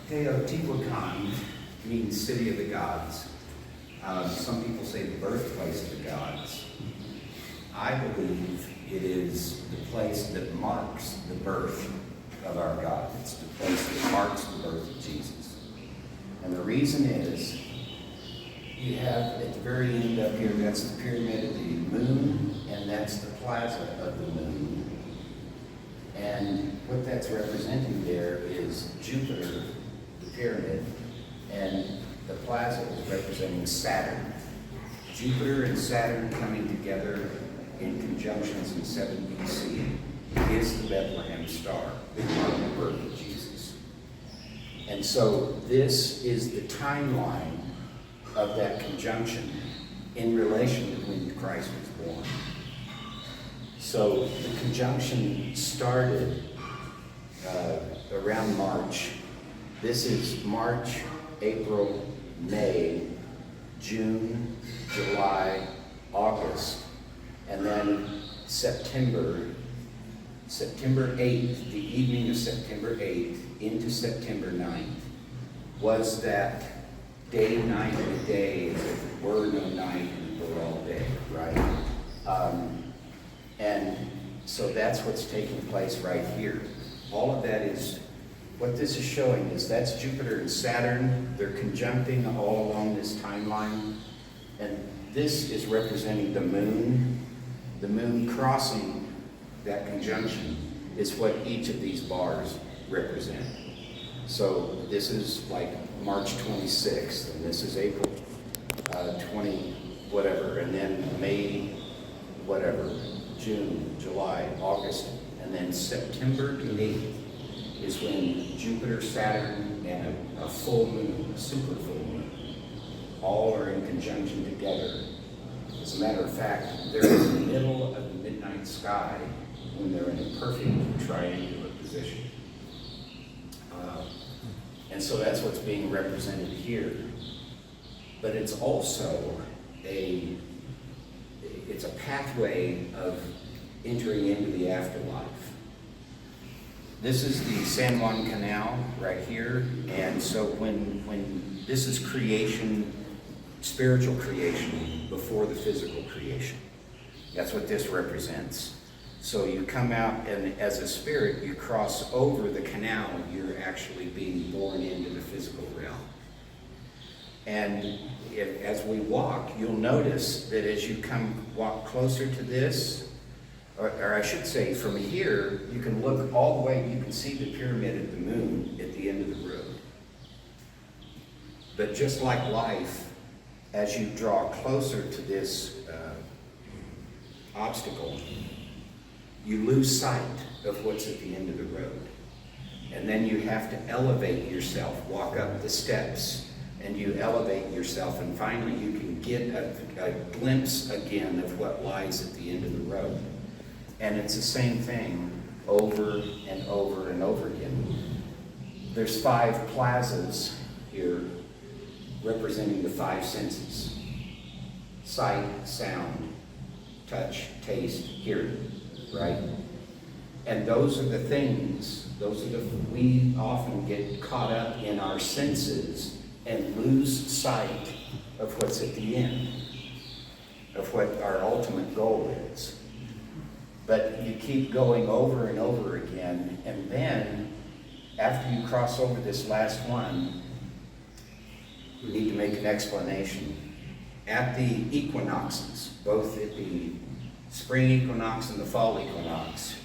Teotihuacan means city of the gods. Some people say the birthplace of the gods. I believe it is the place that marks the birth of our God. It's the place that marks the birth of Jesus. And the reason is, you have at the very end up here, that's the pyramid of the moon, and that's the plaza of the moon. And what that's representing there is Jupiter, the pyramid, and the plaza is representing Saturn. Jupiter and Saturn coming together in conjunctions in 7 BC is the Bethlehem Star, the birth of Jesus. And so this is the timeline of that conjunction in relation to when Christ was born. So the conjunction started around March. This is March, April, May, June, July, August, and then September 8th, the evening of September 8th into September 9th was that day, night, and day, as if there were no night and were all day, right? And so that's what's taking place right here. All of that is, what this is showing is that's Jupiter and Saturn. They're conjuncting all along this timeline. And this is representing the moon. The moon crossing that conjunction is what each of these bars represent. So this is like March 26th, and this is April 20 whatever, and then May whatever, June, July, August, and then September 8th is when Jupiter, Saturn, and a full moon, a super full moon, all are in conjunction together. As a matter of fact, they're in the middle of the midnight sky when they're in a perfect triangular position. And so that's what's being represented here. But it's also it's a pathway of entering into the afterlife. This is the San Juan Canal right here. And so when this is creation, spiritual creation before the physical creation. That's what this represents. So you come out, and as a spirit, you cross over the canal, you're actually being born into the physical realm. And as we walk, you'll notice that as you walk closer to this, or I should say from here, you can look all the way, you can see the pyramid of the moon at the end of the road. But just like life, as you draw closer to this obstacle, you lose sight of what's at the end of the road. And then you have to elevate yourself, walk up the steps, and you elevate yourself, and finally you can get a glimpse again of what lies at the end of the road. And it's the same thing over and over and over again. There's 5 plazas here representing the 5 senses: sight, sound, touch, taste, hearing. Right? And those are the things, we often get caught up in our senses and lose sight of what's at the end, of what our ultimate goal is. But you keep going over and over again, and then after you cross over this last one, you need to make an explanation. At the equinoxes, both at the spring equinox and the fall equinox,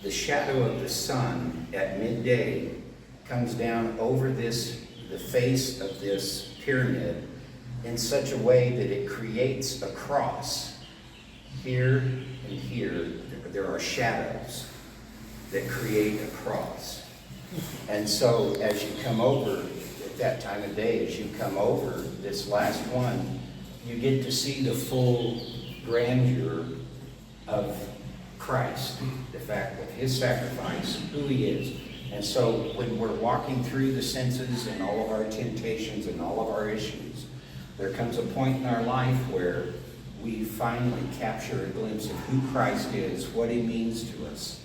the shadow of the sun at midday comes down over the face of this pyramid in such a way that it creates a cross. Here and here, there are shadows that create a cross. And so as you come over, at that time of day, as you come over this last one, you get to see the full grandeur of Christ, the fact of his sacrifice, who he is. And so when we're walking through the senses and all of our temptations and all of our issues, there comes a point in our life where we finally capture a glimpse of who Christ is, what he means to us.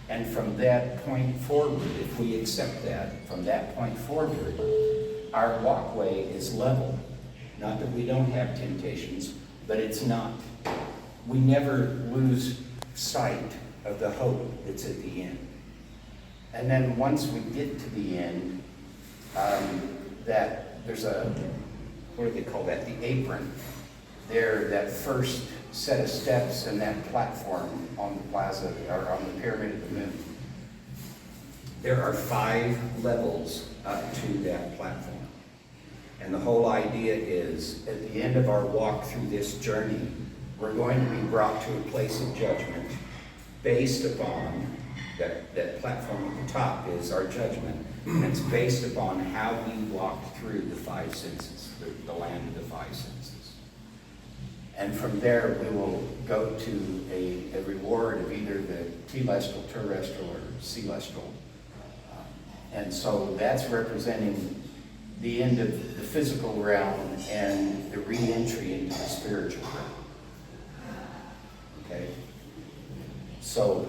And from that point forward, if we accept that, from that point forward, our walkway is level. Not that we don't have temptations, but it's not. We never lose sight of the hope that's at the end. And then once we get to the end, that there's a, what do they call that? The apron. There, that first set of steps and that platform on the plaza, or on the Pyramid of the Moon. There are 5 levels up to that platform. And the whole idea is, at the end of our walk through this journey, we're going to be brought to a place of judgment based upon, that platform at the top is our judgment, and it's based upon how we walked through the 5 senses, the land of the 5 senses. And from there, we will go to a reward of either the telestial, terrestrial, or celestial. And so that's representing the end of the physical realm and the re-entry into the spiritual realm. Okay? So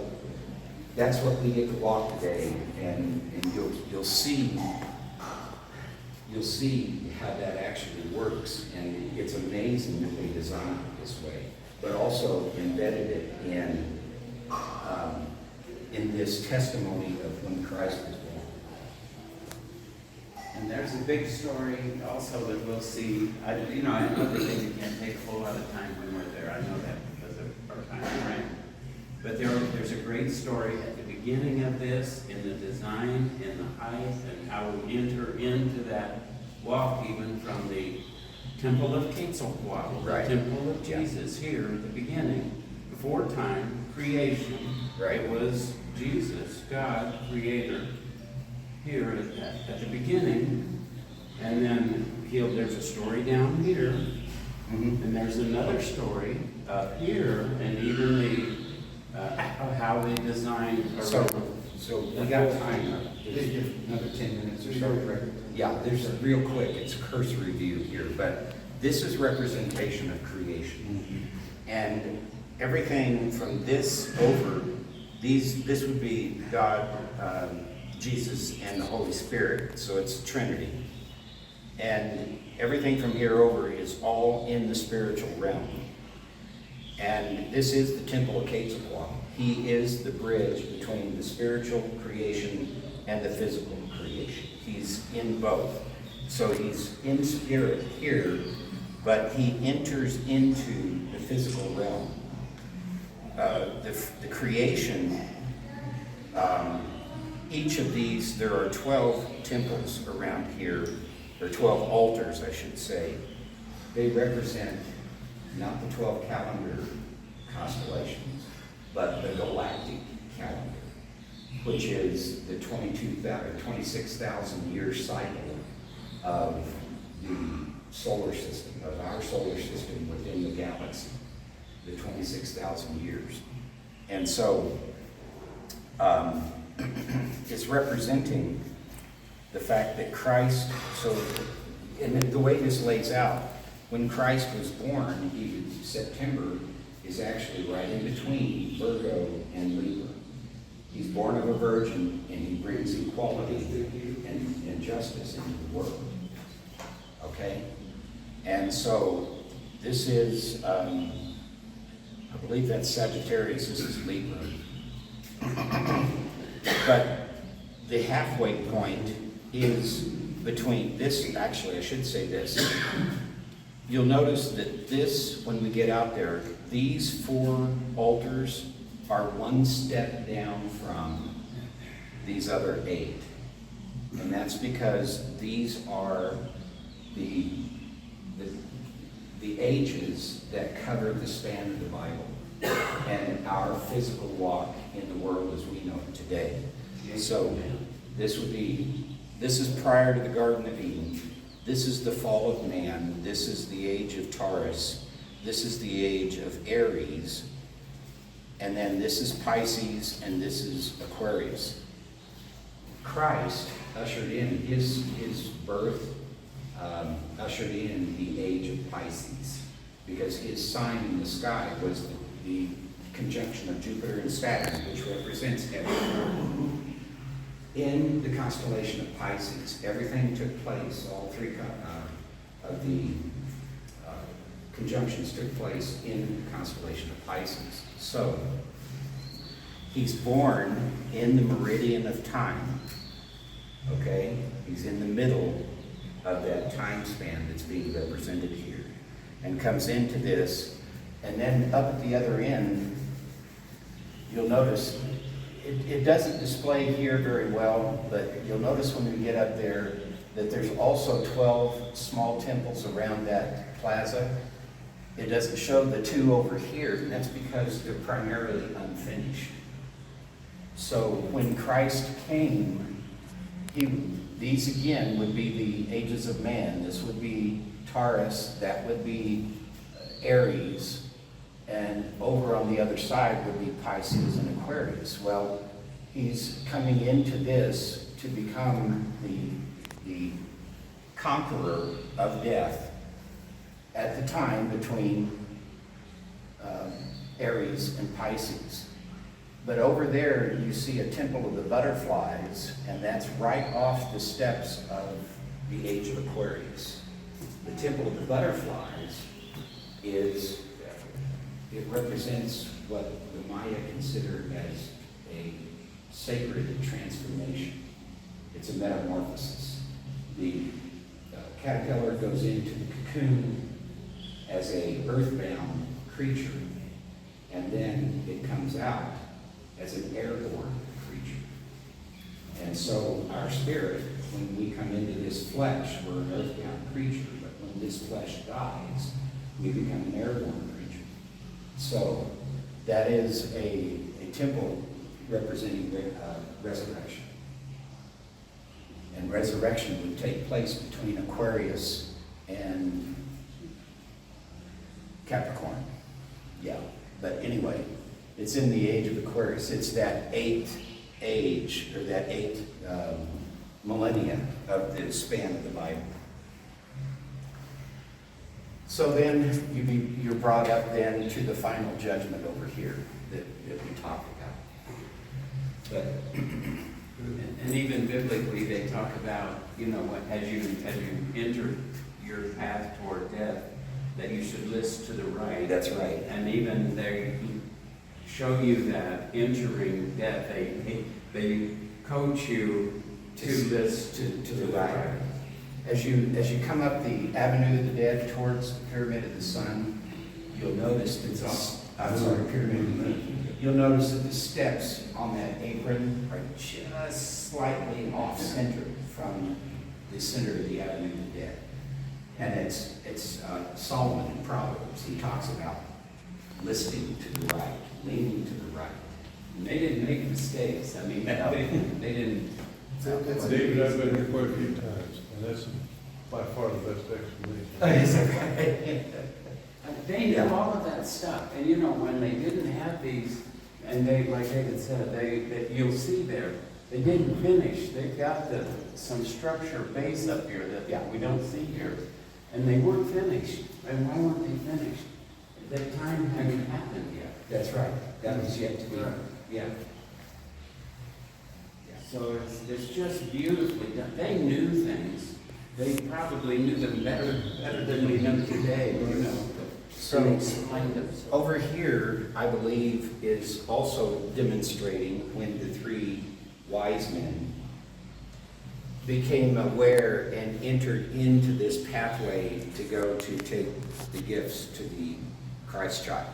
that's what we get to walk today, and you'll see how that actually works, and it's amazing that they designed it this way, but also embedded it in this testimony of when Christ was born. And there's a big story also that we'll see. I know that they can't take a whole lot of time when we're there. I know that because of our time frame. But there's a great story at the beginning of this, in the design, in the height, and how we enter into that walk, even from the Temple of Quetzalcoatl, Right. the Temple of Jesus here at the beginning, before time, creation. Right. It was Jesus, God, Creator, here at the beginning. And then there's a story down here, and there's another story up here, and even how they designed. So we got time. Another 10 minutes or so, right? Yeah, there's a real quick, it's a cursory view here, but this is representation of creation. And everything from this over, this would be God, Jesus, and the Holy Spirit, so it's Trinity. And everything from here over is all in the spiritual realm. And this is the Temple of Quetzalcoatl. He is the bridge between the spiritual creation and the physical creation. He's in both. So he's in spirit here, but he enters into the physical realm. The creation, each of these, there are 12 temples around here, or 12 altars, I should say. They represent not the 12 calendar constellations, but the galactic calendar, which is the 26,000 year cycle of the solar system, of our solar system within the galaxy, the 26,000 years. And so it's representing the fact that Christ, and the way this lays out, when Christ was born, September is actually right in between Virgo and Libra. He's born of a virgin, and he brings equality and justice into the world. Okay? And so this is, I believe that's Sagittarius, this is Libra. But the halfway point is between this, actually I should say this. You'll notice that this, when we get out there, these 4 altars are one step down from these other 8. And that's because these are the ages that cover the span of the Bible and our physical walk in the world as we know it today. So this is prior to the Garden of Eden. This is the fall of man. This is the age of Taurus. This is the age of Aries. And then this is Pisces, and this is Aquarius. Christ ushered in his birth, ushered in the age of Pisces, because his sign in the sky was the conjunction of Jupiter and Saturn, which represents heaven. In the constellation of Pisces, everything took place, all three of the conjunctions took place in the constellation of Pisces. So, he's born in the meridian of time, okay? He's in the middle of that time span that's being represented here, and comes into this, and then up at the other end, you'll notice, it doesn't display here very well, but you'll notice when we get up there that there's also 12 small temples around that plaza. It doesn't show the 2 over here, and that's because they're primarily unfinished. So when Christ came, these again would be the ages of man. This would be Taurus, that would be Aries, and over on the other side would be Pisces and Aquarius. Well, he's coming into this to become the conqueror of death at the time between Aries and Pisces. But over there you see a temple of the butterflies, and that's right off the steps of the age of Aquarius. The temple of the butterflies it represents what the Maya considered as a sacred transformation. It's a metamorphosis. The caterpillar goes into the cocoon as a earthbound creature, and then it comes out as an airborne creature. And so our spirit, when we come into this flesh, we're an earthbound creature, but when this flesh dies, we become an airborne creature. So that is a temple representing resurrection. And resurrection would take place between Aquarius and Capricorn. Yeah, but anyway, it's in the age of Aquarius. It's that 8th age, or that 8th millennia of the span of the Bible. So then you're brought up then to the final judgment over here that we talked about. But And even biblically, they talk about, as you enter your path toward death, that you should list to the right. that's right. And even they show you that entering death, they coach you to list to the right. As you come up the Avenue of the Dead towards the Pyramid of the Sun, you'll notice that Pyramid of the Moon. You'll notice that the steps on that apron are just slightly off-center from the center of the Avenue of the Dead. And it's Solomon in Proverbs. He talks about listing to the right, leaning to the right. And they didn't make mistakes. I mean, they didn't. David, I've been here quite a few times, and that's by far the best explanation. Is that right? They knew all of that stuff, and when they didn't have these, and they, like David said, you'll see there, they didn't finish. They've got some structure base up here that we don't see here, and they weren't finished. And why weren't they finished? That time hadn't happened yet. That's right. That was yet to be. Right. Yeah. So it's just beautifully done. They knew things. They probably knew them better than we know today, So they explained them. over here, I believe, is also demonstrating when the 3 wise men became aware and entered into this pathway to go to take the gifts to the Christ child.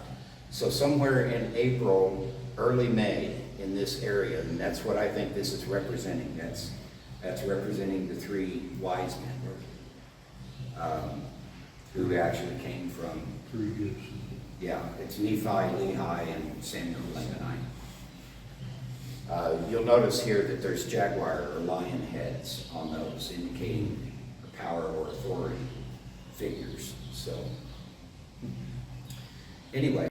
So somewhere in April, early May, in this area, and that's what I think this is representing. That's representing the 3 wise men who actually came from. 3 gifts. Yeah, it's Nephi, Lehi, and Samuel Lebanite. You'll notice here that there's jaguar or lion heads on those, indicating power or authority figures. So, anyway.